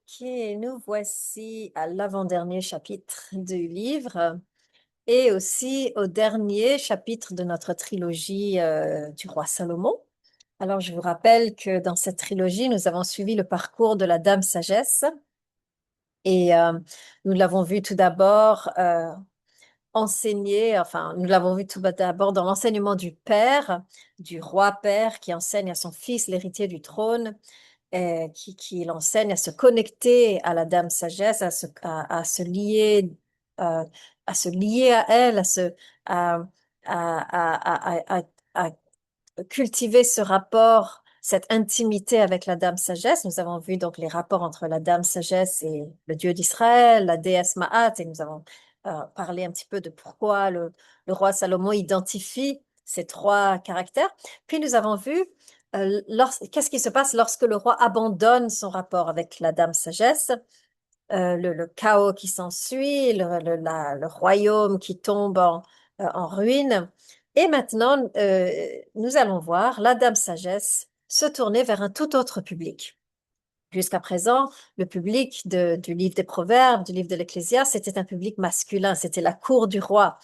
Ok, nous voici à l'avant-dernier chapitre du livre et aussi au dernier chapitre de notre trilogie du roi Salomon. Alors, je vous rappelle que dans cette trilogie, nous avons suivi le parcours de la Dame Sagesse et nous l'avons vu tout d'abord enseigner, enfin, nous l'avons vu tout d'abord dans l'enseignement du père, du roi père qui enseigne à son fils, l'héritier du trône qui l'enseigne à se connecter à la Dame Sagesse, à se lier, euh, à se lier à elle, à, à cultiver ce rapport, cette intimité avec la Dame Sagesse. Nous avons vu donc les rapports entre la Dame Sagesse et le Dieu d'Israël, la déesse Ma'at, et nous avons parlé un petit peu de pourquoi le roi Salomon identifie ces trois caractères. Puis nous avons vu qu'est-ce qui se passe lorsque le roi abandonne son rapport avec la Dame Sagesse, le chaos qui s'ensuit, le royaume qui tombe en ruine. Et maintenant, nous allons voir la Dame Sagesse se tourner vers un tout autre public. Jusqu'à présent, le public du livre des Proverbes, du livre de l'Ecclésiaste, c'était un public masculin, c'était la cour du roi.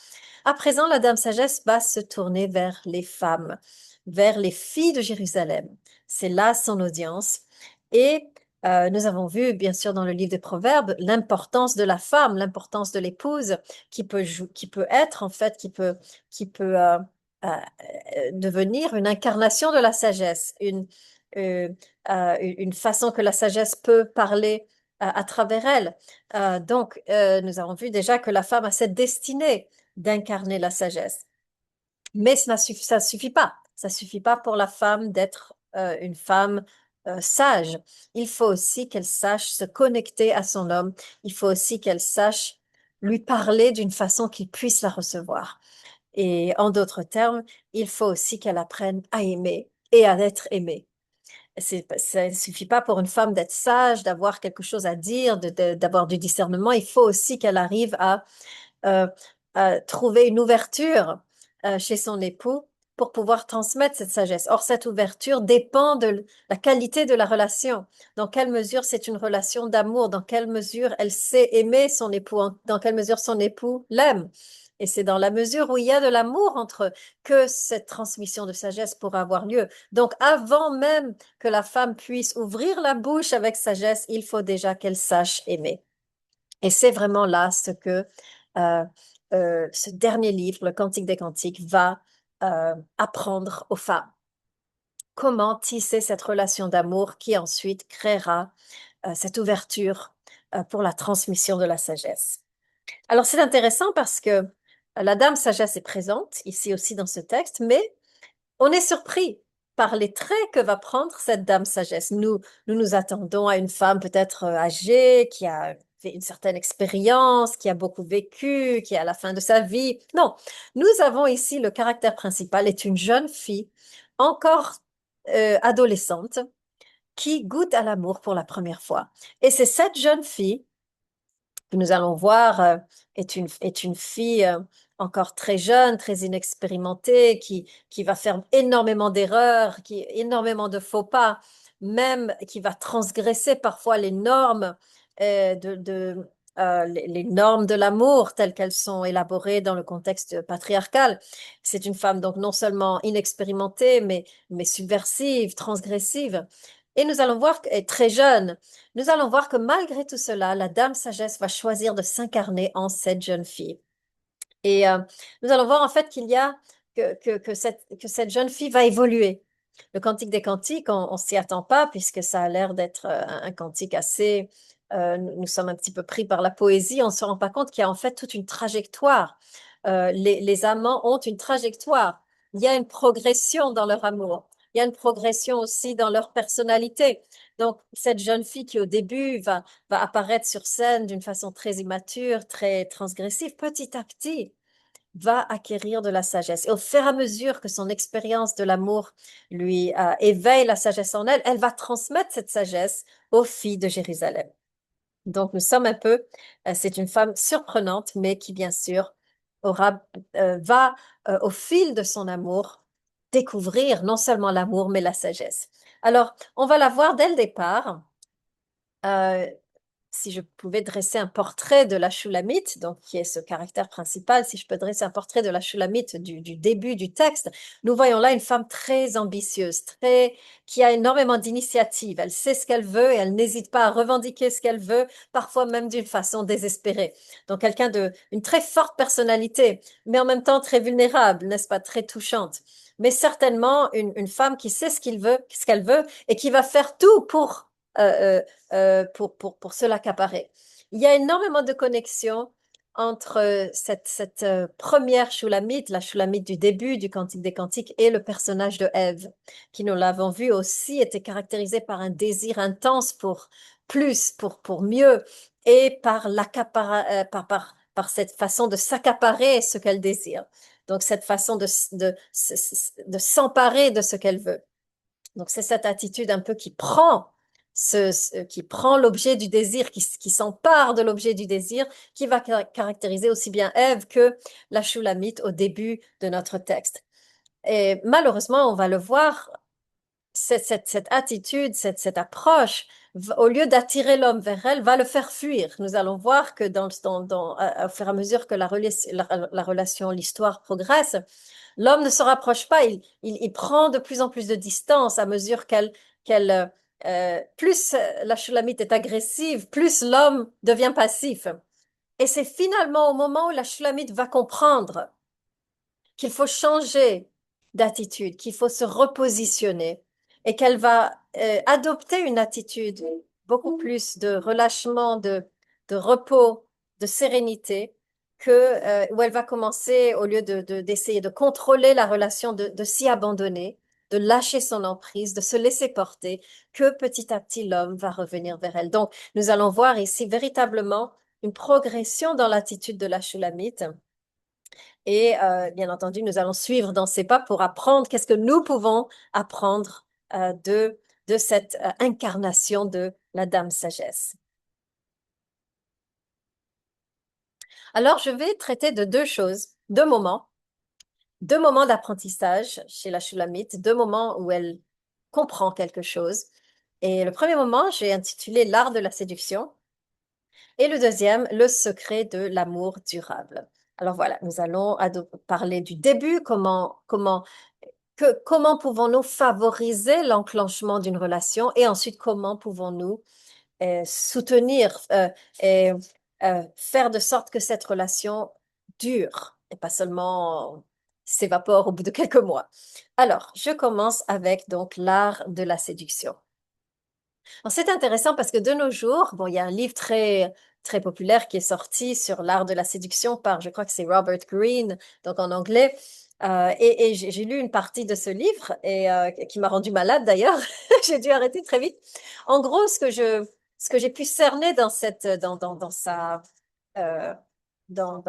À présent, la Dame Sagesse va se tourner vers les femmes, vers les filles de Jérusalem. C'est là son audience. Et nous avons vu, bien sûr, dans le livre des Proverbes, l'importance de la femme, l'importance de l'épouse qui peut être, en fait, qui peut devenir une incarnation de la sagesse, euh, une façon que la sagesse peut parler à travers elle. Donc, nous avons vu déjà que la femme a cette destinée d'incarner la sagesse. Mais ça suffit pas. Ça suffit pas pour la femme d'être une femme sage. Il faut aussi qu'elle sache se connecter à son homme. Il faut aussi qu'elle sache lui parler d'une façon qu'il puisse la recevoir. Et en d'autres termes, il faut aussi qu'elle apprenne à aimer et à être aimée. Ça ne suffit pas pour une femme d'être sage, d'avoir quelque chose à dire, d'avoir du discernement. Il faut aussi qu'elle arrive euh, à trouver une ouverture chez son époux pour pouvoir transmettre cette sagesse. Or, cette ouverture dépend de la qualité de la relation. Dans quelle mesure c'est une relation d'amour, dans quelle mesure elle sait aimer son époux, dans quelle mesure son époux l'aime. Et c'est dans la mesure où il y a de l'amour entre eux que cette transmission de sagesse pourra avoir lieu. Donc, avant même que la femme puisse ouvrir la bouche avec sagesse, il faut déjà qu'elle sache aimer. Et c'est vraiment là ce que euh, ce dernier livre, le Cantique des Cantiques, va apprendre aux femmes. Comment tisser cette relation d'amour qui ensuite créera cette ouverture pour la transmission de la sagesse. Alors c'est intéressant parce que la dame sagesse est présente ici aussi dans ce texte, mais on est surpris par les traits que va prendre cette dame sagesse. Nous nous attendons à une femme peut-être âgée, qui a fait une certaine expérience, qui a beaucoup vécu, qui est à la fin de sa vie. Non, nous avons ici le caractère principal est une jeune fille, encore adolescente, qui goûte à l'amour pour la première fois. Et c'est cette jeune fille que nous allons voir est une fille encore très jeune, très inexpérimentée, qui va faire énormément d'erreurs, énormément de faux pas, même qui va transgresser parfois les normes les normes de l'amour telles qu'elles sont élaborées dans le contexte patriarcal. C'est une femme donc non seulement inexpérimentée, mais subversive, transgressive. Et nous allons voir qu'elle est très jeune. Nous allons voir que malgré tout cela, la Dame Sagesse va choisir de s'incarner en cette jeune fille. Et nous allons voir en fait qu'il y a que cette jeune fille va évoluer. Le Cantique des Cantiques, on s'y attend pas puisque ça a l'air d'être un cantique assez. Nous sommes un petit peu pris par la poésie. On ne se rend pas compte qu'il y a en fait toute une trajectoire. Les amants ont une trajectoire. Il y a une progression dans leur amour. Il y a une progression aussi dans leur personnalité. Donc, cette jeune fille qui au début va apparaître sur scène d'une façon très immature, très transgressive, petit à petit va acquérir de la sagesse. Et au fur et à mesure que son expérience de l'amour lui éveille la sagesse en elle, elle va transmettre cette sagesse aux filles de Jérusalem. Donc, nous sommes un peu, c'est une femme surprenante, mais qui, bien sûr, va, au fil de son amour, découvrir non seulement l'amour, mais la sagesse. Alors, on va la voir dès le départ. si je pouvais dresser un portrait de la Shulamite, donc qui est ce caractère principal, si je peux dresser un portrait de la Shulamite du début du texte, nous voyons là une femme très ambitieuse, qui a énormément d'initiative. Elle sait ce qu'elle veut et elle n'hésite pas à revendiquer ce qu'elle veut, parfois même d'une façon désespérée. Donc quelqu'un une très forte personnalité, mais en même temps très vulnérable, n'est-ce pas, très touchante. Mais certainement une femme qui sait ce qu'elle veut et qui va faire tout euh, pour se l'accaparer. Il y a énormément de connexions entre cette première Shulamite, la Shulamite du début du Cantique des Cantiques, et le personnage de Ève, qui, nous l'avons vu aussi, était caractérisé par un désir intense pour plus, pour mieux, et par cette façon de s'accaparer ce qu'elle désire. Donc, cette façon de s'emparer de ce qu'elle veut. Donc, c'est cette attitude un peu qui prend l'objet du désir, qui s'empare de l'objet du désir, qui va caractériser aussi bien Ève que la Shulamite au début de notre texte. Et malheureusement, on va le voir, cette attitude, cette approche, au lieu d'attirer l'homme vers elle, va le faire fuir. Nous allons voir que au fur et à mesure que la relation, l'histoire progresse, l'homme ne se rapproche pas, il prend de plus en plus de distance à mesure plus la Shulamite est agressive, plus l'homme devient passif. Et c'est finalement au moment où la Shulamite va comprendre qu'il faut changer d'attitude, qu'il faut se repositionner et qu'elle va adopter une attitude beaucoup plus de relâchement, de repos, de sérénité, où elle va commencer, au lieu d'essayer de contrôler la relation, de s'y abandonner, de lâcher son emprise, de se laisser porter, que petit à petit l'homme va revenir vers elle. Donc, nous allons voir ici véritablement une progression dans l'attitude de la Shulamite et bien entendu, nous allons suivre dans ces pas pour apprendre qu'est-ce que nous pouvons apprendre de cette incarnation de la Dame Sagesse. Alors, je vais traiter de deux moments d'apprentissage chez la Shulamite, deux moments où elle comprend quelque chose. Et le premier moment, j'ai intitulé L'art de la séduction. Et le deuxième, le secret de l'amour durable. Alors voilà, nous allons parler du début, comment pouvons-nous favoriser l'enclenchement d'une relation et ensuite comment pouvons-nous soutenir et faire de sorte que cette relation dure et pas seulement s'évapore au bout de quelques mois. Alors, je commence avec donc l'art de la séduction. Alors, c'est intéressant parce que de nos jours, bon, il y a un livre très populaire qui est sorti sur l'art de la séduction par, je crois que c'est Robert Greene, donc en anglais. Et j'ai lu une partie de ce livre et qui m'a rendu malade d'ailleurs. J'ai dû arrêter très vite. En gros, ce que j'ai pu cerner dans sa, euh, dans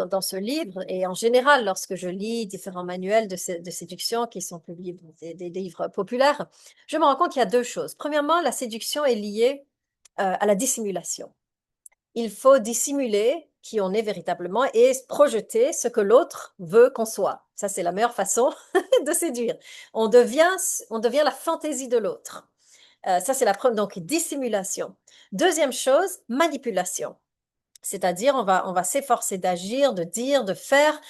dans ce livre et en général lorsque je lis différents manuels de séduction qui sont publiés, des livres populaires, je me rends compte qu'il y a deux choses. Premièrement, la séduction est liée à la dissimulation. Il faut dissimuler qui on est véritablement et projeter ce que l'autre veut qu'on soit. Ça, c'est la meilleure façon de séduire. On devient la fantaisie de l'autre. Ça, c'est la première. Donc, dissimulation. Deuxième chose, manipulation. C'est-à-dire, on va s'efforcer d'agir, de dire, de faire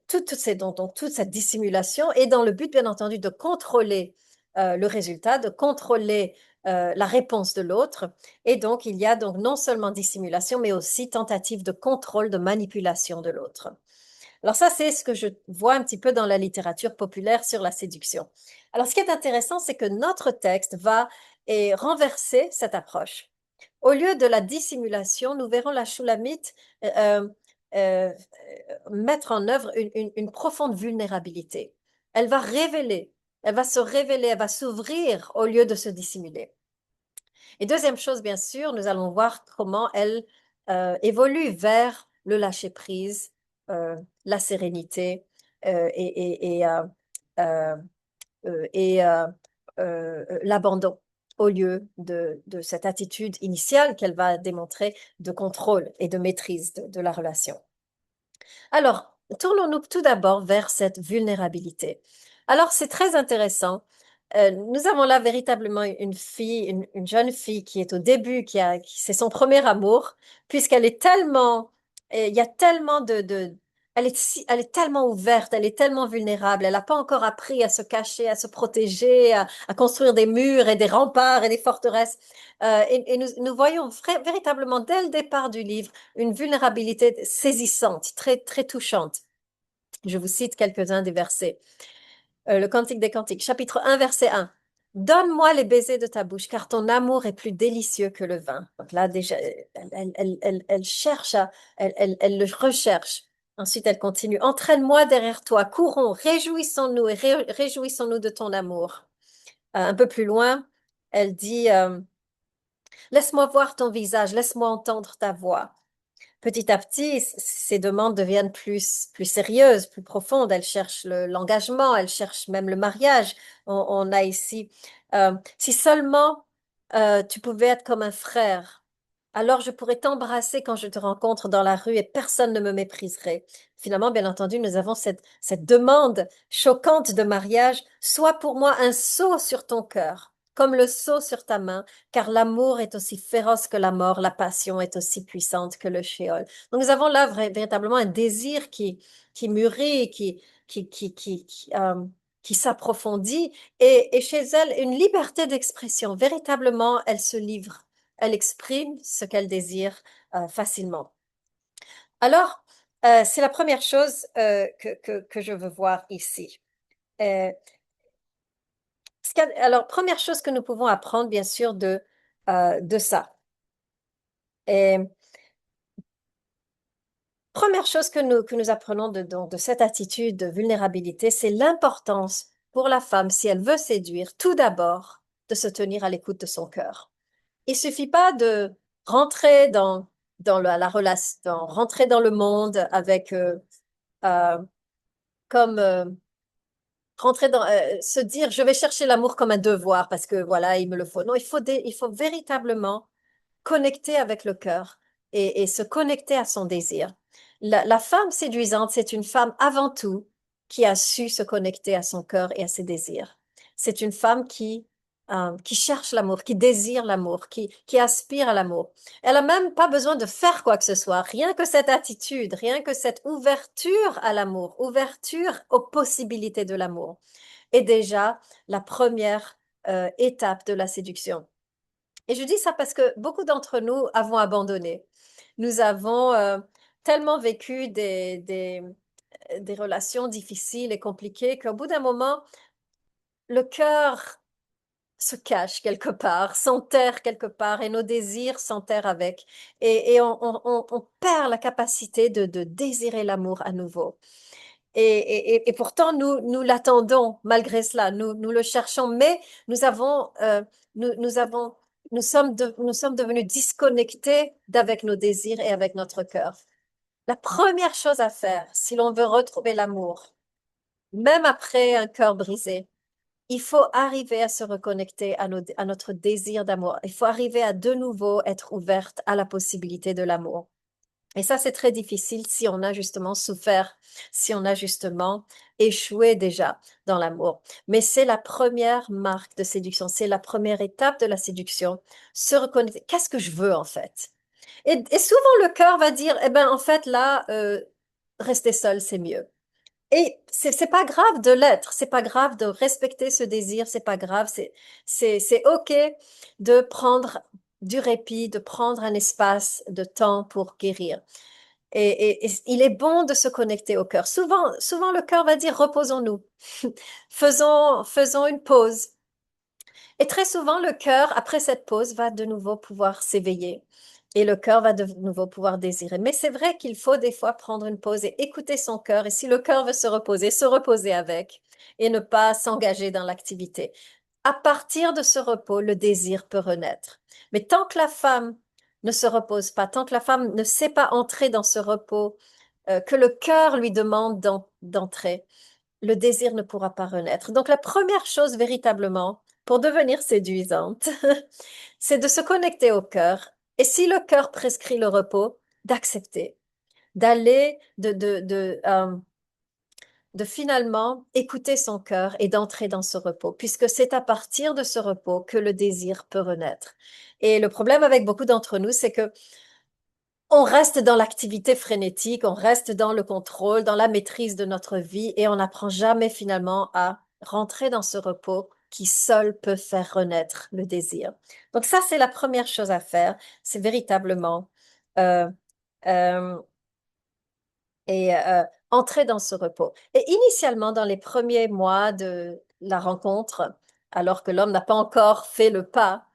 toute cette dissimulation et dans le but, bien entendu, de contrôler le résultat, de contrôler la réponse de l'autre. Et donc, il y a donc non seulement dissimulation, mais aussi tentative de contrôle, de manipulation de l'autre. Alors ça, c'est ce que je vois un petit peu dans la littérature populaire sur la séduction. Alors, ce qui est intéressant, c'est que notre texte va renverser cette approche. Au lieu de la dissimulation, nous verrons la Shulamite euh, euh, mettre en œuvre une profonde vulnérabilité. Elle va révéler, elle va se révéler, elle va s'ouvrir au lieu de se dissimuler. Et deuxième chose, bien sûr, nous allons voir comment elle évolue vers le lâcher-prise, la sérénité euh, et l'abandon au lieu de cette attitude initiale qu'elle va démontrer de contrôle et de maîtrise de la relation. Alors, tournons-nous tout d'abord vers cette vulnérabilité. Alors, c'est très intéressant nous avons là véritablement une fille, une jeune fille qui est au début, c'est son premier amour, puisqu'elle est tellement, il y a tellement elle est tellement ouverte, elle est tellement vulnérable, elle n'a pas encore appris à se cacher, à se protéger, à construire des murs et des remparts et des forteresses. Et nous voyons véritablement dès le départ du livre une vulnérabilité saisissante, très, très touchante. Je vous cite quelques-uns des versets. Le Cantique des Cantiques, chapitre 1, verset 1. Donne-moi les baisers de ta bouche, car ton amour est plus délicieux que le vin. Donc là, déjà, elle cherche elle le recherche. Ensuite, elle continue. Entraîne-moi derrière toi, courons, réjouissons-nous et réjouissons-nous de ton amour. Un peu plus loin, elle dit, laisse-moi voir ton visage, laisse-moi entendre ta voix. Petit à petit, ces demandes deviennent plus sérieuses, plus profondes. Elle cherche l'engagement, elle cherche même le mariage. On a ici, si seulement tu pouvais être comme un frère, alors je pourrais t'embrasser quand je te rencontre dans la rue et personne ne me mépriserait. Finalement, bien entendu, nous avons cette demande choquante de mariage. Sois pour moi un sceau sur ton cœur, comme le sceau sur ta main, car l'amour est aussi féroce que la mort, la passion est aussi puissante que le shéol. Donc nous avons là véritablement un désir qui mûrit, qui s'approfondit, et chez elle, une liberté d'expression. Véritablement, elle se livre, elle exprime ce qu'elle désire facilement. Alors, c'est la première chose que je veux voir ici. Euh, alors, première chose que nous pouvons apprendre, bien sûr, de ça. Et première chose que nous apprenons donc, de cette attitude de vulnérabilité, c'est l'importance pour la femme, si elle veut séduire, tout d'abord, de se tenir à l'écoute de son cœur. Il suffit pas de rentrer dans la relation, rentrer dans le monde avec euh, comme rentrer se dire je vais chercher l'amour comme un devoir parce que voilà, il me le faut. Non, il faut véritablement connecter avec le cœur et se connecter à son désir. La femme séduisante, c'est une femme avant tout qui a su se connecter à son cœur et à ses désirs. C'est une femme qui cherche l'amour, qui désire l'amour, qui aspire à l'amour. Elle n'a même pas besoin de faire quoi que ce soit, rien que cette attitude, rien que cette ouverture à l'amour, ouverture aux possibilités de l'amour est déjà la première étape de la séduction. Et je dis ça parce que beaucoup d'entre nous avons abandonné. Nous avons tellement vécu des relations difficiles et compliquées qu'au bout d'un moment, le cœur se cache quelque part, s'enterre quelque part et nos désirs s'enterrent avec. Et on perd la capacité de désirer l'amour à nouveau. Et pourtant, nous l'attendons malgré cela, nous le cherchons, mais nous avons, nous avons, nous sommes devenus disconnectés d'avec nos désirs et avec notre cœur. La première chose à faire, si l'on veut retrouver l'amour, même après un cœur brisé, il faut arriver à se reconnecter à notre désir d'amour. Il faut arriver à de nouveau être ouverte à la possibilité de l'amour. Et ça, c'est très difficile si on a justement souffert, si on a justement échoué déjà dans l'amour. Mais c'est la première marque de séduction, c'est la première étape de la séduction, se reconnaître. Qu'est-ce que je veux en fait? Et souvent le cœur va dire, eh ben en fait là, rester seul, c'est mieux. Et c'est pas grave de l'être, c'est pas grave de respecter ce désir, c'est pas grave, c'est ok de prendre du répit, de prendre un espace de temps pour guérir. Et il est bon de se connecter au cœur. Souvent le cœur va dire reposons-nous, faisons une pause. Et très souvent, le cœur, après cette pause, va de nouveau pouvoir s'éveiller. Et le cœur va de nouveau pouvoir désirer. Mais c'est vrai qu'il faut des fois prendre une pause et écouter son cœur. Et si le cœur veut se reposer avec et ne pas s'engager dans l'activité. À partir de ce repos, le désir peut renaître. Mais tant que la femme ne se repose pas, tant que la femme ne sait pas entrer dans ce repos que le cœur lui demande d'entrer, le désir ne pourra pas renaître. Donc la première chose véritablement pour devenir séduisante, c'est de se connecter au cœur. Et si le cœur prescrit le repos, d'accepter, d'aller, de finalement écouter son cœur et d'entrer dans ce repos, puisque c'est à partir de ce repos que le désir peut renaître. Et le problème avec beaucoup d'entre nous, c'est que on reste dans l'activité frénétique, on reste dans le contrôle, dans la maîtrise de notre vie et on n'apprend jamais finalement à rentrer dans ce repos qui seul peut faire renaître le désir. Donc ça, c'est la première chose à faire, c'est véritablement euh, euh, entrer dans ce repos. Et initialement, dans les premiers mois de la rencontre, alors que l'homme n'a pas encore fait le pas,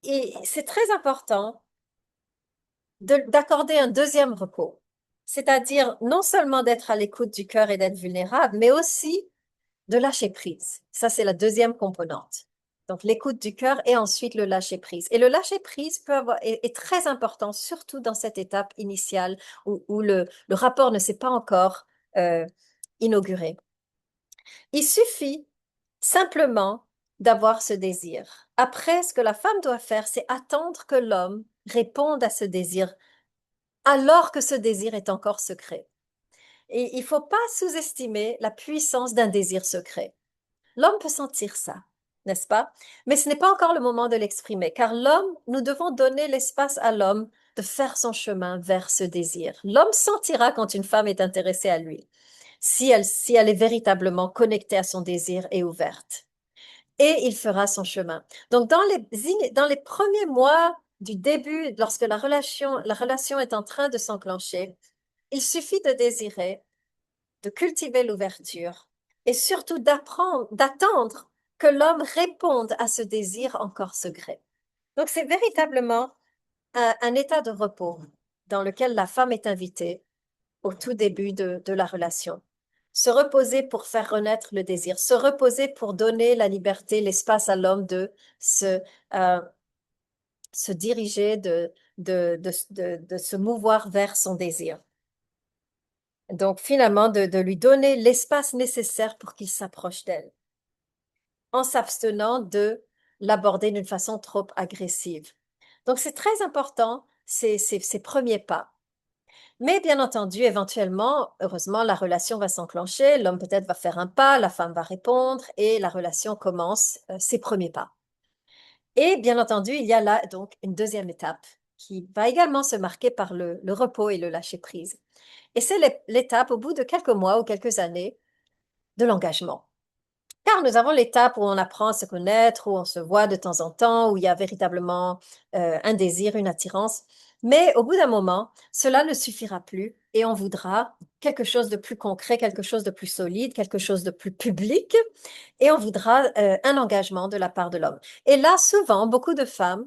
et c'est très important d'accorder un deuxième repos, c'est-à-dire non seulement d'être à l'écoute du cœur et d'être vulnérable, mais aussi de lâcher prise. Ça, c'est la deuxième composante. Donc, l'écoute du cœur et ensuite le lâcher prise. Et le lâcher prise est très important, surtout dans cette étape initiale où le rapport ne s'est pas encore euh, inauguré. Il suffit simplement d'avoir ce désir. Après, ce que la femme doit faire, c'est attendre que l'homme réponde à ce désir alors que ce désir est encore secret. Et il ne faut pas sous-estimer la puissance d'un désir secret. L'homme peut sentir ça, n'est-ce pas? Mais ce n'est pas encore le moment de l'exprimer, car l'homme, nous devons donner l'espace à l'homme de faire son chemin vers ce désir. L'homme sentira quand une femme est intéressée à lui, si elle est véritablement connectée à son désir et ouverte. Et il fera son chemin. Donc, dans les premiers mois du début, lorsque la relation est en train de s'enclencher, il suffit de désirer, de cultiver l'ouverture et surtout d'attendre que l'homme réponde à ce désir encore secret. Donc, c'est véritablement un état de repos dans lequel la femme est invitée au tout début de la relation. Se reposer pour faire renaître le désir, se reposer pour donner la liberté, l'espace à l'homme de se, euh, se diriger, de se mouvoir vers son désir. Donc, finalement, de lui donner l'espace nécessaire pour qu'il s'approche d'elle, en s'abstenant de l'aborder d'une façon trop agressive. Donc, c'est très important, ces premiers pas. Mais bien entendu, éventuellement, heureusement, la relation va s'enclencher, l'homme peut-être va faire un pas, la femme va répondre et la relation commence ses premiers pas. Et bien entendu, il y a là donc une deuxième étape qui va également se marquer par le repos et le lâcher-prise. Et c'est l'étape, au bout de quelques mois ou quelques années, de l'engagement. Car nous avons l'étape où on apprend à se connaître, où on se voit de temps en temps, où il y a véritablement un désir, une attirance. Mais au bout d'un moment, cela ne suffira plus et on voudra quelque chose de plus concret, quelque chose de plus solide, quelque chose de plus public et on voudra un engagement de la part de l'homme. Et là, souvent, beaucoup de femmes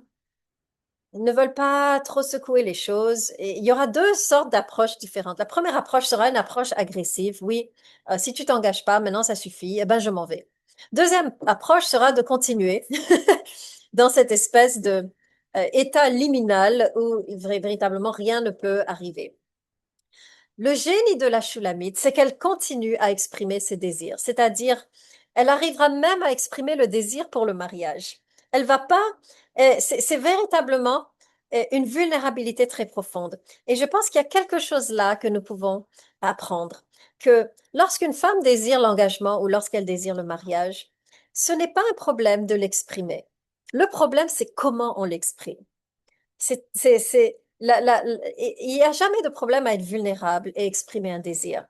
ne veulent pas trop secouer les choses. Et il y aura deux sortes d'approches différentes. La première approche sera une approche agressive. Oui, si tu t'engages pas, maintenant ça suffit, eh ben je m'en vais. Deuxième approche sera de continuer dans cette espèce de état liminal où véritablement rien ne peut arriver. Le génie de la Shulamite, c'est qu'elle continue à exprimer ses désirs, c'est-à-dire, elle arrivera même à exprimer le désir pour le mariage. Elle va pas, c'est véritablement une vulnérabilité très profonde. Et je pense qu'il y a quelque chose là que nous pouvons apprendre, que lorsqu'une femme désire l'engagement ou lorsqu'elle désire le mariage, ce n'est pas un problème de l'exprimer. Le problème, c'est comment on l'exprime. Il n'y a jamais de problème à être vulnérable et exprimer un désir.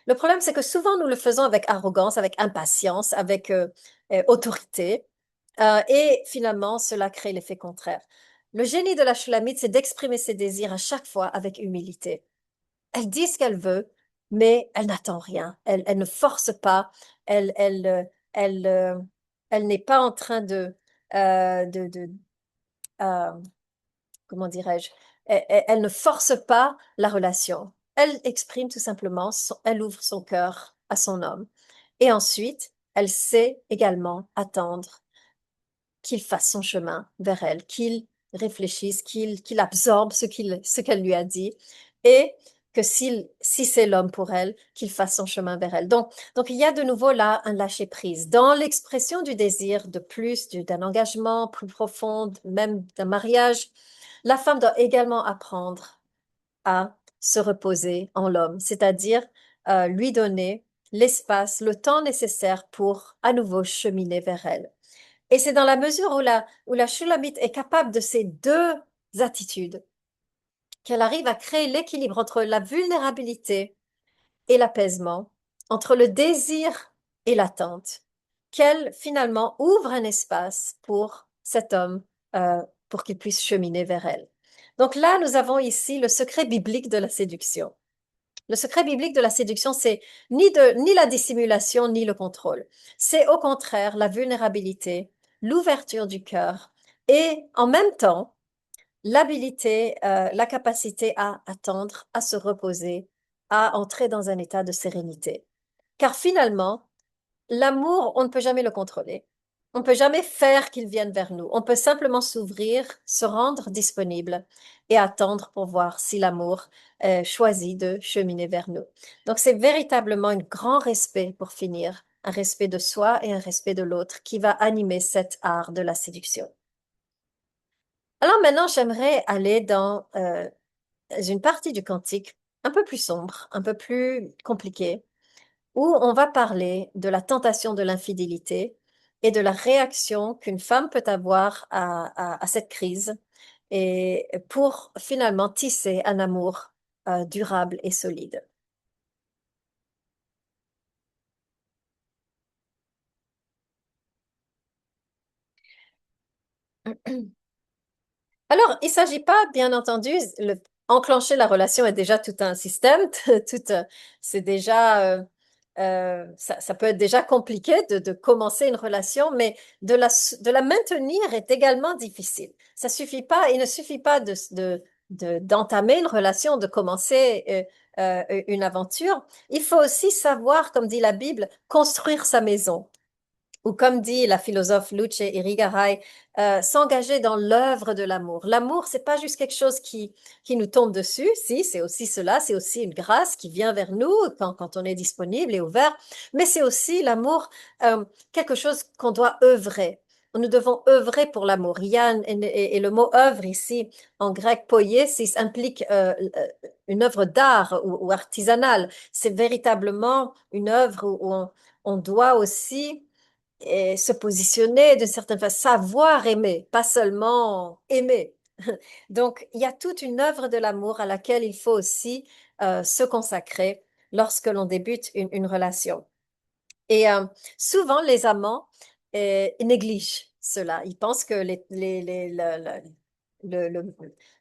Le problème, c'est que souvent, nous le faisons avec arrogance, avec impatience, avec autorité, et finalement, cela crée l'effet contraire. Le génie de la Shulamite, c'est d'exprimer ses désirs à chaque fois avec humilité. Elle dit ce qu'elle veut, mais elle n'attend rien. Elle ne force pas. Elle, elle, elle, elle n'est pas en train de euh, comment dirais-je, elle ne force pas la relation. Elle exprime tout simplement, elle ouvre son cœur à son homme. Et ensuite, elle sait également attendre qu'il fasse son chemin vers elle, qu'il réfléchisse, qu'il absorbe ce qu'elle lui a dit et que si c'est l'homme pour elle, qu'il fasse son chemin vers elle. Donc, il y a de nouveau là un lâcher-prise. Dans l'expression du désir de plus, d'un engagement plus profond, même d'un mariage, la femme doit également apprendre à se reposer en l'homme, c'est-à-dire lui donner l'espace, le temps nécessaire pour à nouveau cheminer vers elle. Et c'est dans la mesure où la Shulamite est capable de ces deux attitudes qu'elle arrive à créer l'équilibre entre la vulnérabilité et l'apaisement, entre le désir et l'attente, qu'elle finalement ouvre un espace pour cet homme, pour qu'il puisse cheminer vers elle. Donc là, nous avons ici le secret biblique de la séduction. Le secret biblique de la séduction, c'est ni la dissimulation, ni le contrôle. C'est au contraire la vulnérabilité, l'ouverture du cœur et en même temps l'habilité, la capacité à attendre, à se reposer, à entrer dans un état de sérénité. Car finalement, l'amour, on ne peut jamais le contrôler. On ne peut jamais faire qu'il vienne vers nous. On peut simplement s'ouvrir, se rendre disponible et attendre pour voir si l'amour choisit de cheminer vers nous. Donc c'est véritablement un grand respect pour finir, un respect de soi et un respect de l'autre qui va animer cet art de la séduction. Alors maintenant, j'aimerais aller dans une partie du cantique un peu plus sombre, un peu plus compliquée, où on va parler de la tentation de l'infidélité et de la réaction qu'une femme peut avoir à cette crise et pour finalement tisser un amour durable et solide. Alors, il ne s'agit pas, bien entendu, enclencher la relation est déjà tout un système, c'est déjà, ça peut être déjà compliqué de commencer une relation, mais de la maintenir est également difficile. Ça suffit pas, il ne suffit pas d'entamer une relation, de commencer une aventure. Il faut aussi savoir, comme dit la Bible, construire sa maison ou comme dit la philosophe Luce Irigaray, s'engager dans l'œuvre de l'amour. L'amour, c'est pas juste quelque chose qui nous tombe dessus, si, c'est aussi cela, c'est aussi une grâce qui vient vers nous quand on est disponible et ouvert, mais c'est aussi l'amour, quelque chose qu'on doit œuvrer. Nous devons œuvrer pour l'amour. Yann, et le mot œuvre ici, en grec poiesis, implique une œuvre d'art ou artisanale. C'est véritablement une œuvre où on doit aussi et se positionner de certaine façon, savoir aimer, pas seulement aimer. Donc, il y a toute une œuvre de l'amour à laquelle il faut aussi se consacrer lorsque l'on débute une relation. Et souvent, les amants négligent cela. Ils pensent que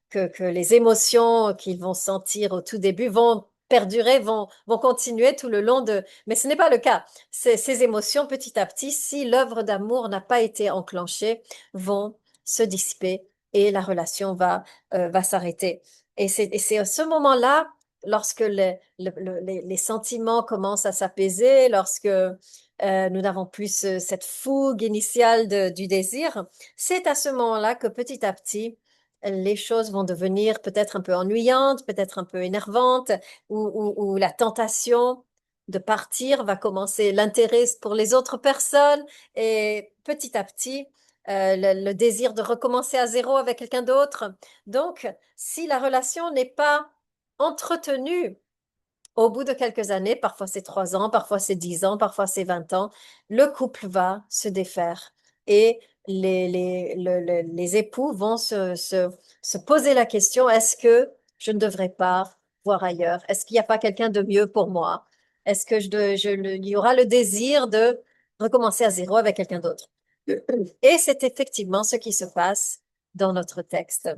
que les émotions qu'ils vont sentir au tout début vont perdurer, vont continuer tout le long de... Mais ce n'est pas le cas. Ces émotions, petit à petit, si l'œuvre d'amour n'a pas été enclenchée, vont se dissiper et la relation va s'arrêter. Et c'est à ce moment-là, lorsque les sentiments commencent à s'apaiser, lorsque nous n'avons plus cette fougue initiale du désir, c'est à ce moment-là que petit à petit, les choses vont devenir peut-être un peu ennuyantes, peut-être un peu énervantes, ou la tentation de partir va commencer, l'intérêt pour les autres personnes, et petit à petit, le désir de recommencer à zéro avec quelqu'un d'autre. Donc, si la relation n'est pas entretenue, au bout de quelques années, parfois c'est 3 ans, parfois c'est 10 ans, parfois c'est 20 ans, le couple va se défaire et les époux vont se poser la question, est-ce que je ne devrais pas voir ailleurs? Est-ce qu'il n'y a pas quelqu'un de mieux pour moi? Est-ce que il y aura le désir de recommencer à zéro avec quelqu'un d'autre? Et c'est effectivement ce qui se passe dans notre texte.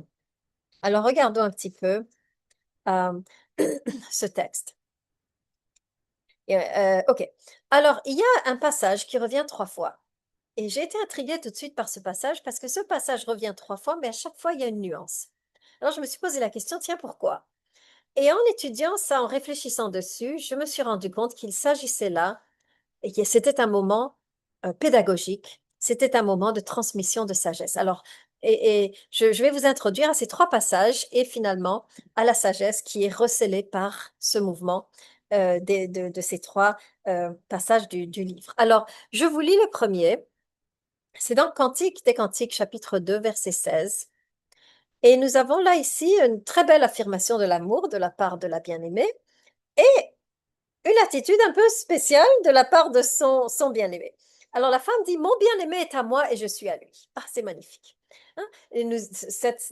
Alors regardons un petit peu euh, ce texte. Ok. Alors, il y a un passage qui revient 3 fois. Et j'ai été intriguée tout de suite par ce passage parce que ce passage revient 3 fois, mais à chaque fois, il y a une nuance. Alors, je me suis posé la question, tiens, pourquoi? Et en étudiant ça, en réfléchissant dessus, je me suis rendu compte qu'il s'agissait là et que c'était un moment pédagogique, c'était un moment de transmission de sagesse. Alors, et je vais vous introduire à ces 3 passages et finalement à la sagesse qui est recélée par ce mouvement de ces 3 passages du livre. Alors, je vous lis le premier. C'est dans Cantique des Cantiques, chapitre 2, verset 16. Et nous avons là ici une très belle affirmation de l'amour de la part de la bien-aimée et une attitude un peu spéciale de la part de son bien-aimé. Alors la femme dit, mon bien-aimé est à moi et je suis à lui. Ah, c'est magnifique. Hein. Et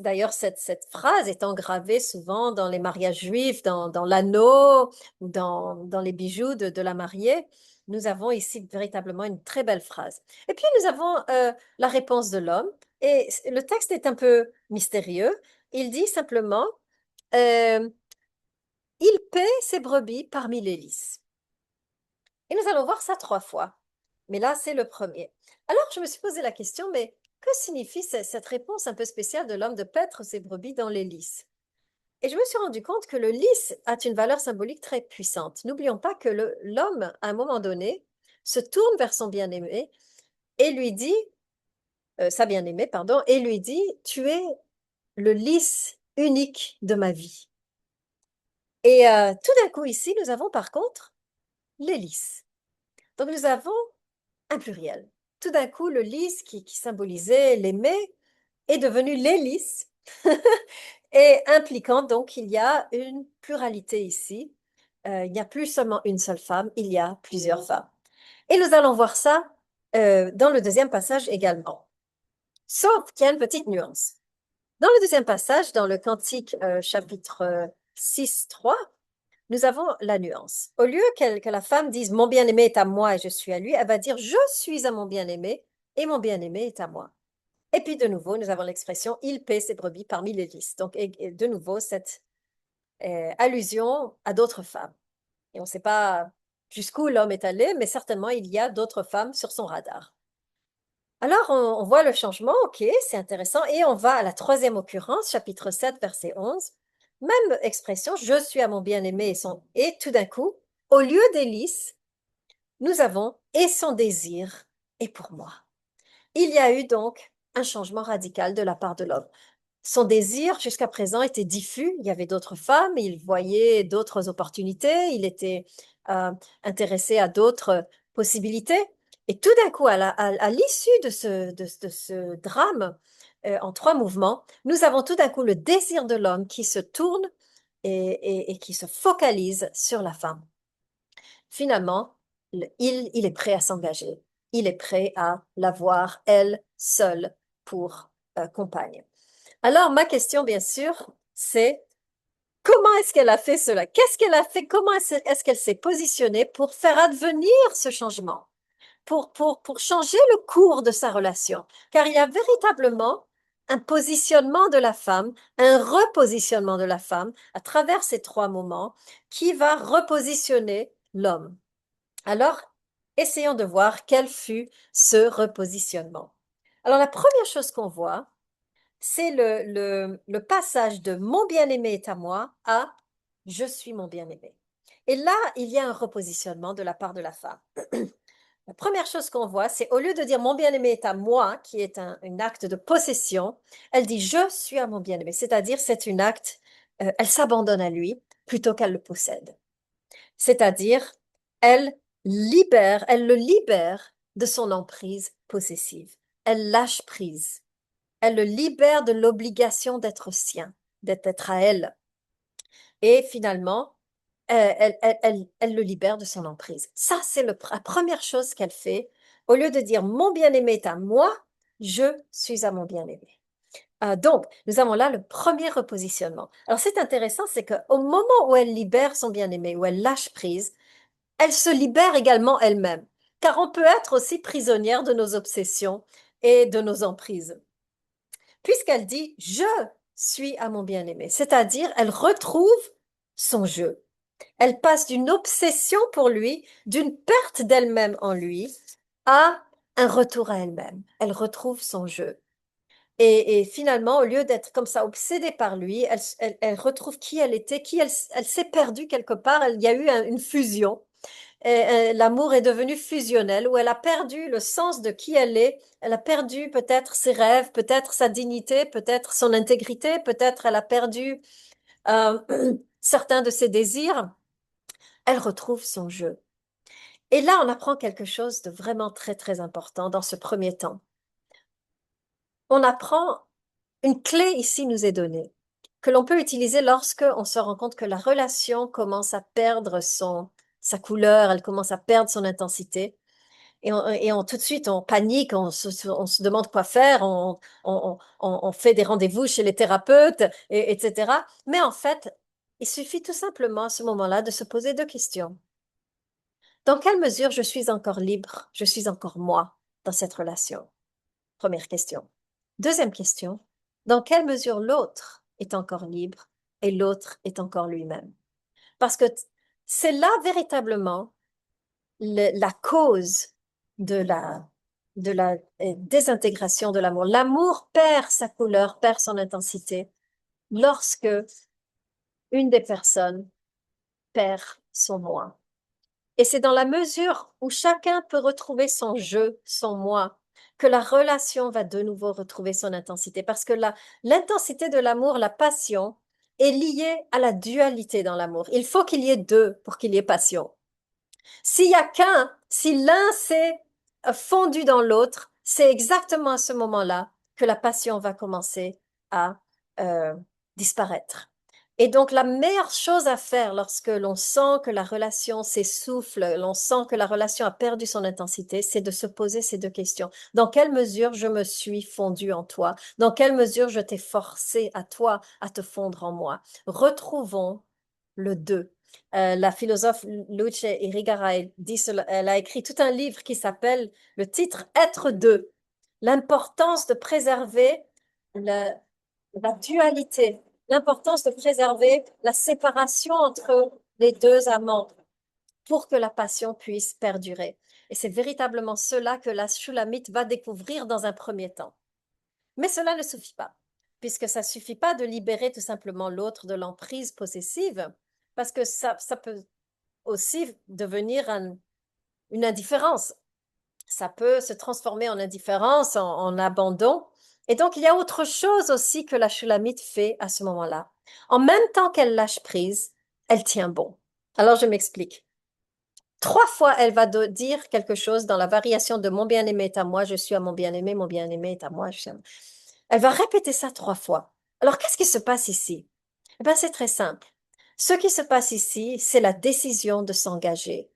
d'ailleurs, cette phrase est engravée souvent dans les mariages juifs, dans l'anneau, ou dans les bijoux de la mariée. Nous avons ici véritablement une très belle phrase. Et puis nous avons la réponse de l'homme. Et le texte est un peu mystérieux. Il dit simplement, euh, il paie ses brebis parmi les lys. Et nous allons voir ça 3 fois. Mais là, c'est le premier. Alors, je me suis posé la question, mais que signifie cette réponse un peu spéciale de l'homme de paître ses brebis dans les lys? Et je me suis rendu compte que le lys a une valeur symbolique très puissante. N'oublions pas que l'homme, à un moment donné, se tourne vers son bien-aimé et lui dit, sa bien-aimée, pardon, et lui dit, tu es le lys unique de ma vie. Et tout d'un coup, ici, nous avons par contre les lys. Donc, nous avons un pluriel. Tout d'un coup, le lys qui symbolisait l'aimer est devenu les lys et impliquant donc qu'il y a une pluralité ici. Il n'y a plus seulement une seule femme, il y a plusieurs femmes. Et nous allons voir ça dans le deuxième passage également. Sauf qu'il y a une petite nuance. Dans le deuxième passage, dans le Cantique chapitre 6, 3, nous avons la nuance. Au lieu que la femme dise mon bien-aimé est à moi et je suis à lui, elle va dire je suis à mon bien-aimé et mon bien-aimé est à moi. Et puis de nouveau, nous avons l'expression il paie ses brebis parmi les lys. Donc et de nouveau, cette allusion à d'autres femmes. Et on ne sait pas jusqu'où l'homme est allé, mais certainement il y a d'autres femmes sur son radar. Alors on voit le changement, ok, c'est intéressant. Et on va à la troisième occurrence, chapitre 7, verset 11. Même expression, je suis à mon bien-aimé et tout d'un coup, au lieu des lys, nous avons et son désir est pour moi. Il y a eu donc un changement radical de la part de l'homme. Son désir jusqu'à présent était diffus, il y avait d'autres femmes, il voyait d'autres opportunités, il était euh, intéressé à d'autres possibilités. Et tout d'un coup, à l'issue de ce drame, en 3 mouvements, nous avons tout d'un coup le désir de l'homme qui se tourne et qui se focalise sur la femme. Finalement, il est prêt à s'engager. Il est prêt à l'avoir, elle, seule, pour compagne. Alors, ma question, bien sûr, c'est comment est-ce qu'elle a fait cela? Qu'est-ce qu'elle a fait? Comment est-ce qu'elle s'est positionnée pour faire advenir ce changement? Pour changer le cours de sa relation? Car il y a véritablement un positionnement de la femme, un repositionnement de la femme à travers ces 3 moments qui va repositionner l'homme. Alors, essayons de voir quel fut ce repositionnement. Alors, la première chose qu'on voit, c'est le passage de mon bien-aimé est à moi à je suis mon bien-aimé. Et là, il y a un repositionnement de la part de la femme. La première chose qu'on voit, c'est au lieu de dire mon bien-aimé est à moi, qui est un acte de possession, elle dit je suis à mon bien-aimé, c'est-à-dire c'est un acte, elle s'abandonne à lui plutôt qu'elle le possède. C'est-à-dire, elle le libère de son emprise possessive. Elle lâche prise. Elle le libère de l'obligation d'être sien, d'être à elle. Et finalement, elle le libère de son emprise. Ça, c'est la première chose qu'elle fait. Au lieu de dire mon bien-aimé est à moi, je suis à mon bien-aimé. Donc, nous avons là le premier repositionnement. Alors, c'est intéressant, c'est qu'au moment où elle libère son bien-aimé, où elle lâche prise, elle se libère également elle-même. Car on peut être aussi prisonnière de nos obsessions et de nos emprises puisqu'elle dit je suis à mon bien-aimé, c'est-à-dire elle retrouve son jeu. Elle passe d'une obsession pour lui, d'une perte d'elle-même en lui, à un retour à elle-même. Elle retrouve son jeu. Et finalement, au lieu d'être comme ça obsédée par lui, elle retrouve qui elle était, elle s'est perdue quelque part. Il y a eu une fusion l'amour est devenu fusionnel, où elle a perdu le sens de qui elle est, elle a perdu peut-être ses rêves, peut-être sa dignité, peut-être son intégrité, peut-être elle a perdu euh, certains de ses désirs, elle retrouve son jeu. Et là, on apprend quelque chose de vraiment très, très important dans ce premier temps. On apprend une clé ici nous est donnée, que l'on peut utiliser lorsque on se rend compte que la relation commence à perdre sa couleur, elle commence à perdre son intensité. Tout de suite, on panique, on se demande quoi faire, on fait des rendez-vous chez les thérapeutes, etc. Mais en fait, il suffit tout simplement à ce moment-là de se poser deux questions. Dans quelle mesure je suis encore libre, je suis encore moi dans cette relation? Première question. Deuxième question, dans quelle mesure l'autre est encore libre et l'autre est encore lui-même? Parce que c'est là véritablement la cause de la désintégration de l'amour. L'amour perd sa couleur, perd son intensité lorsque une des personnes perd son moi. Et c'est dans la mesure où chacun peut retrouver son jeu, son moi, que la relation va de nouveau retrouver son intensité. Parce que l'intensité de l'amour, la passion, est liée à la dualité dans l'amour. Il faut qu'il y ait deux pour qu'il y ait passion. S'il y a qu'un, si l'un s'est fondu dans l'autre, c'est exactement à ce moment-là que la passion va commencer à euh, disparaître. Et donc, la meilleure chose à faire lorsque l'on sent que la relation s'essouffle, l'on sent que la relation a perdu son intensité, c'est de se poser ces deux questions. Dans quelle mesure je me suis fondu en toi? Dans quelle mesure je t'ai forcé à toi à te fondre en moi? Retrouvons le deux. La philosophe Luce Irigaray dit elle a écrit tout un livre qui s'appelle le titre Être deux, l'importance de préserver la dualité, l'importance de préserver la séparation entre les deux amants pour que la passion puisse perdurer. Et c'est véritablement cela que la Shulamite va découvrir dans un premier temps. Mais cela ne suffit pas, puisque ça ne suffit pas de libérer tout simplement l'autre de l'emprise possessive, parce que ça peut aussi devenir une indifférence. Ça peut se transformer en indifférence, en abandon. Et donc, il y a autre chose aussi que la Shulamite fait à ce moment-là. En même temps qu'elle lâche prise, elle tient bon. Alors, je m'explique. Trois fois, elle va dire quelque chose dans la variation de mon bien-aimé est à moi, je suis à mon bien-aimé est à moi. Elle va répéter ça trois fois. Alors, qu'est-ce qui se passe ici? Eh bien, c'est très simple. Ce qui se passe ici, c'est la décision de s'engager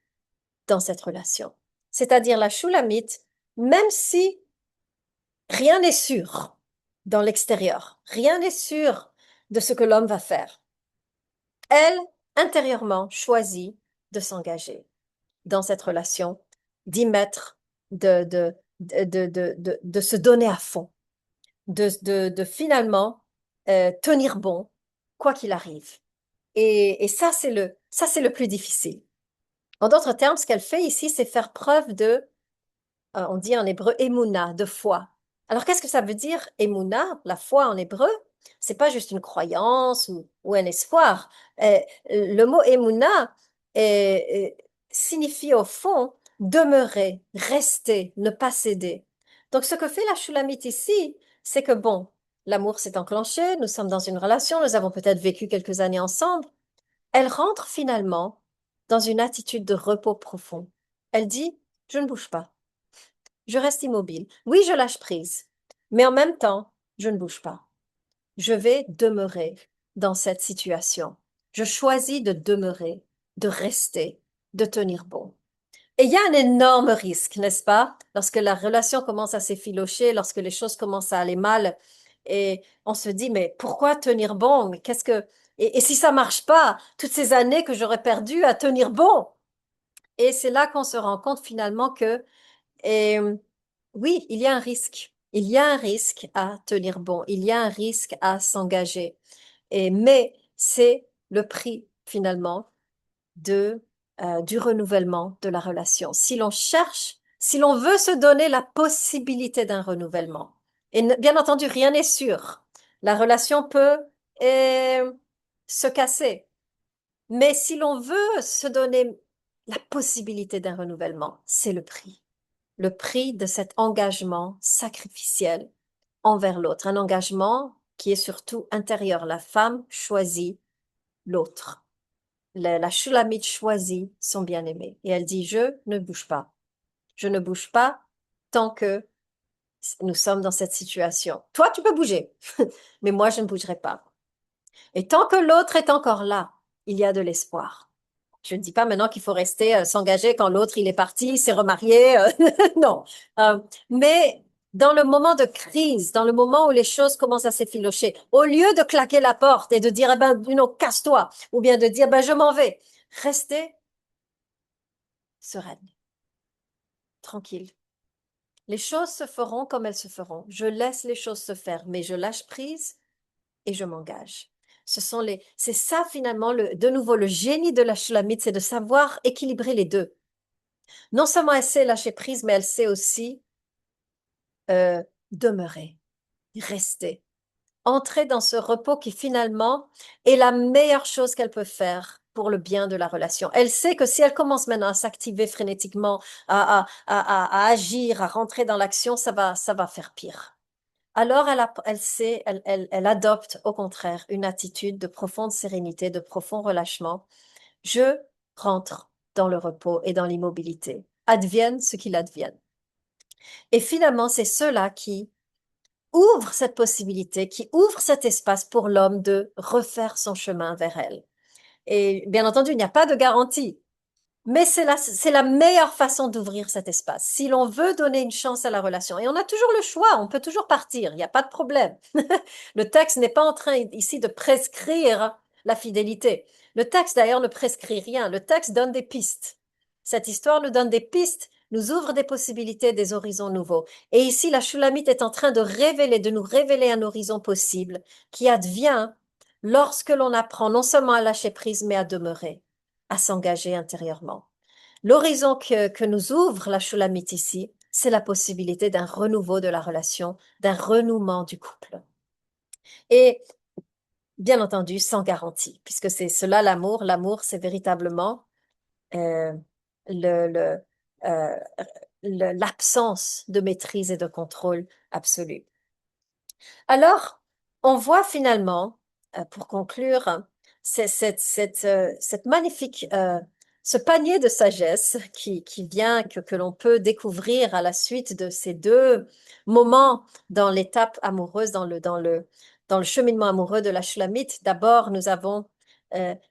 dans cette relation. C'est-à-dire la Shulamite, même si rien n'est sûr dans l'extérieur, rien n'est sûr de ce que l'homme va faire, elle, intérieurement, choisit de s'engager dans cette relation, d'y mettre, de se donner à fond, de finalement tenir bon, quoi qu'il arrive. Et ça, c'est le plus difficile. En d'autres termes, ce qu'elle fait ici, c'est faire preuve on dit en hébreu, émouna, de foi. Alors, qu'est-ce que ça veut dire, émouna, la foi en hébreu? C'est pas juste une croyance ou un espoir. Le mot émouna signifie au fond demeurer, rester, ne pas céder. Donc, ce que fait la Shulamite ici, c'est que bon, l'amour s'est enclenché, nous sommes dans une relation, nous avons peut-être vécu quelques années ensemble. Elle rentre finalement dans une attitude de repos profond. Elle dit, je ne bouge pas. Je reste immobile. Oui, je lâche prise, mais en même temps, je ne bouge pas. Je vais demeurer dans cette situation. Je choisis de demeurer, de rester, de tenir bon. Et il y a un énorme risque, n'est-ce pas? Lorsque la relation commence à s'effilocher, lorsque les choses commencent à aller mal, et on se dit, mais pourquoi tenir bon? Mais et si ça marche pas, toutes ces années que j'aurais perdues à tenir bon? Et c'est là qu'on se rend compte finalement que et oui, il y a un risque. Il y a un risque à tenir bon. Il y a un risque à s'engager. Mais c'est le prix finalement du renouvellement de la relation. Si l'on cherche, si l'on veut se donner la possibilité d'un renouvellement, et bien entendu, rien n'est sûr. La relation peut se casser. Mais si l'on veut se donner la possibilité d'un renouvellement, c'est le prix de cet engagement sacrificiel envers l'autre, un engagement qui est surtout intérieur. La femme choisit l'autre. La Shulamite choisit son bien-aimé et elle dit, je ne bouge pas. Je ne bouge pas tant que nous sommes dans cette situation. Toi, tu peux bouger, mais moi, je ne bougerai pas. Et tant que l'autre est encore là, il y a de l'espoir. Je ne dis pas maintenant qu'il faut rester s'engager quand l'autre il est parti, s'est remarié, non. Euh, mais dans le moment de crise, dans le moment où les choses commencent à s'effilocher, au lieu de claquer la porte et de dire eh ben non, casse-toi, ou bien de dire ben je m'en vais, restez sereine, tranquille. Les choses se feront comme elles se feront. Je laisse les choses se faire, mais je lâche prise et je m'engage. C'est ça finalement, de nouveau, le génie de la Shulamite, c'est de savoir équilibrer les deux. Non seulement elle sait lâcher prise, mais elle sait aussi euh, demeurer, rester, entrer dans ce repos qui finalement est la meilleure chose qu'elle peut faire pour le bien de la relation. Elle sait que si elle commence maintenant à s'activer frénétiquement, à agir, à rentrer dans l'action, ça va faire pire. Alors elle adopte au contraire une attitude de profonde sérénité, de profond relâchement. Je rentre dans le repos et dans l'immobilité. Advienne ce qu'il advienne. Et finalement, c'est cela qui ouvre cette possibilité, qui ouvre cet espace pour l'homme de refaire son chemin vers elle. Et bien entendu, il n'y a pas de garantie, mais c'est la meilleure façon d'ouvrir cet espace. Si l'on veut donner une chance à la relation, et on a toujours le choix, on peut toujours partir, il n'y a pas de problème. Le texte n'est pas en train ici de prescrire la fidélité. Le texte d'ailleurs ne prescrit rien, le texte donne des pistes. Cette histoire nous donne des pistes, nous ouvre des possibilités, des horizons nouveaux. Et ici, la Shulamite est en train de nous révéler un horizon possible qui advient lorsque l'on apprend non seulement à lâcher prise, mais à demeurer, à s'engager intérieurement. L'horizon que nous ouvre la Shulamite ici, c'est la possibilité d'un renouveau de la relation, d'un renouement du couple. Et bien entendu, sans garantie, puisque c'est cela l'amour. L'amour, c'est véritablement euh, le, le, euh, l'absence de maîtrise et de contrôle absolu. Alors, on voit finalement, pour conclure, cette magnifique, ce panier de sagesse qui vient, que l'on peut découvrir à la suite de ces deux moments dans l'étape amoureuse, dans le cheminement amoureux de la Shulamite. D'abord, nous avons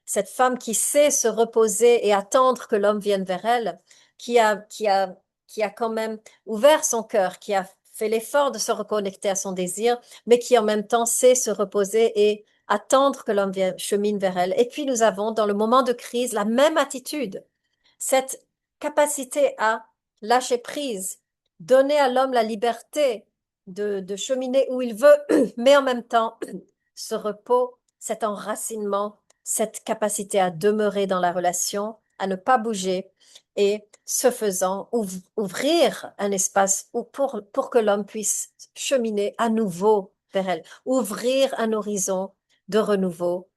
cette femme qui sait se reposer et attendre que l'homme vienne vers elle, qui a, qui a, qui a quand même ouvert son cœur, qui a fait l'effort de se reconnecter à son désir, mais qui en même temps sait se reposer et attendre que l'homme chemine vers elle. Et puis nous avons dans le moment de crise la même attitude, cette capacité à lâcher prise, donner à l'homme la liberté de cheminer où il veut, mais en même temps ce repos, cet enracinement, cette capacité à demeurer dans la relation, à ne pas bouger et ce faisant ouvrir un espace pour que l'homme puisse cheminer à nouveau vers elle, ouvrir un horizon de renouveau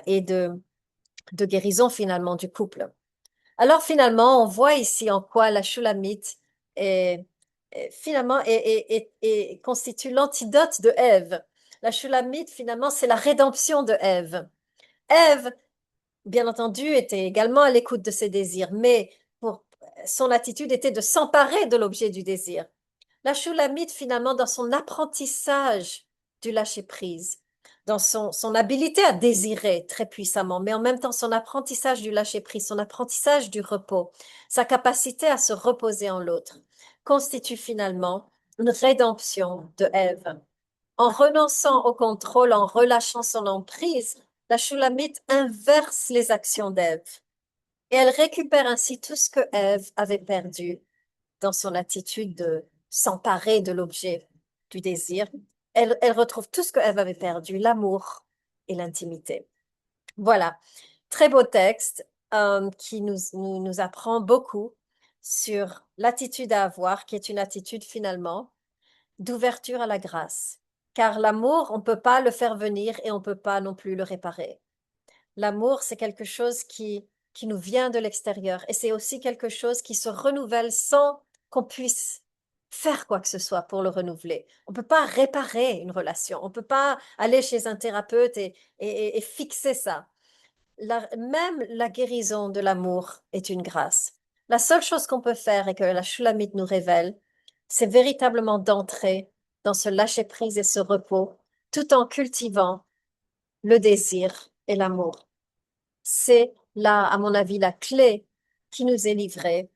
et de guérison finalement du couple. Alors finalement, on voit ici en quoi la Shulamite finalement constitue l'antidote de Ève. La Shulamite finalement, c'est la rédemption de Ève. Ève, bien entendu, était également à l'écoute de ses désirs, mais pour, son attitude était de s'emparer de l'objet du désir. La Shulamite, finalement, dans son apprentissage du lâcher-prise, dans son habileté à désirer très puissamment, mais en même temps son apprentissage du lâcher-prise, son apprentissage du repos, sa capacité à se reposer en l'autre, constitue finalement une rédemption de Ève. En renonçant au contrôle, en relâchant son emprise, la Shulamite inverse les actions d'Ève et elle récupère ainsi tout ce que Ève avait perdu dans son attitude de s'emparer de l'objet du désir. Elle retrouve tout ce que Ève avait perdu, l'amour et l'intimité. Voilà, très beau texte qui nous apprend beaucoup sur l'attitude à avoir, qui est une attitude finalement d'ouverture à la grâce. Car l'amour, on ne peut pas le faire venir et on ne peut pas non plus le réparer. L'amour, c'est quelque chose qui nous vient de l'extérieur et c'est aussi quelque chose qui se renouvelle sans qu'on puisse faire quoi que ce soit pour le renouveler. On ne peut pas réparer une relation, on ne peut pas aller chez un thérapeute et fixer ça. Même la guérison de l'amour est une grâce. La seule chose qu'on peut faire et que la Shulamite nous révèle, c'est véritablement d'entrer dans ce lâcher-prise et ce repos, tout en cultivant le désir et l'amour. C'est là, à mon avis, la clé qui nous est livrée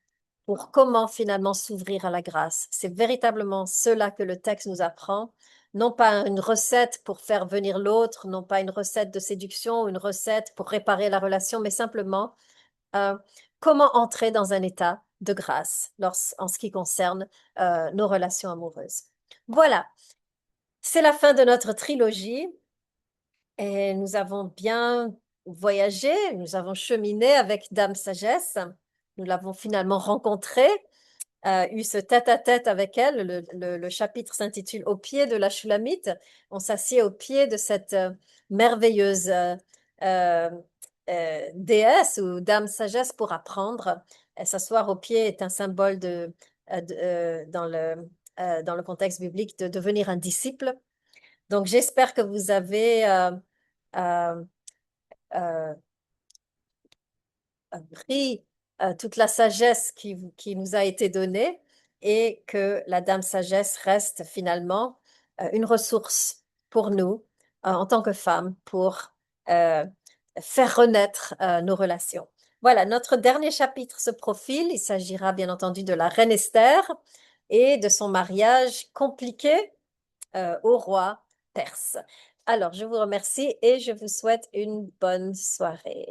pour comment finalement s'ouvrir à la grâce. C'est véritablement cela que le texte nous apprend, non pas une recette pour faire venir l'autre, non pas une recette de séduction, une recette pour réparer la relation, mais simplement euh, comment entrer dans un état de grâce en ce qui concerne nos relations amoureuses. Voilà, c'est la fin de notre trilogie. Et nous avons bien voyagé, nous avons cheminé avec Dame Sagesse. Nous l'avons finalement rencontrée, eu ce tête-à-tête avec elle. Le chapitre s'intitule Au pied de la Shulamite. On s'assied au pied de cette merveilleuse euh, déesse ou Dame Sagesse pour apprendre. Et s'asseoir au pied est un symbole dans le contexte biblique de devenir un disciple. Donc, j'espère que vous avez euh, euh, pris toute la sagesse qui nous a été donnée et que la Dame Sagesse reste finalement une ressource pour nous en tant que femmes pour euh, faire renaître nos relations. Voilà, notre dernier chapitre se profile. Il s'agira bien entendu de la reine Esther et de son mariage compliqué au roi perse. Alors, je vous remercie et je vous souhaite une bonne soirée.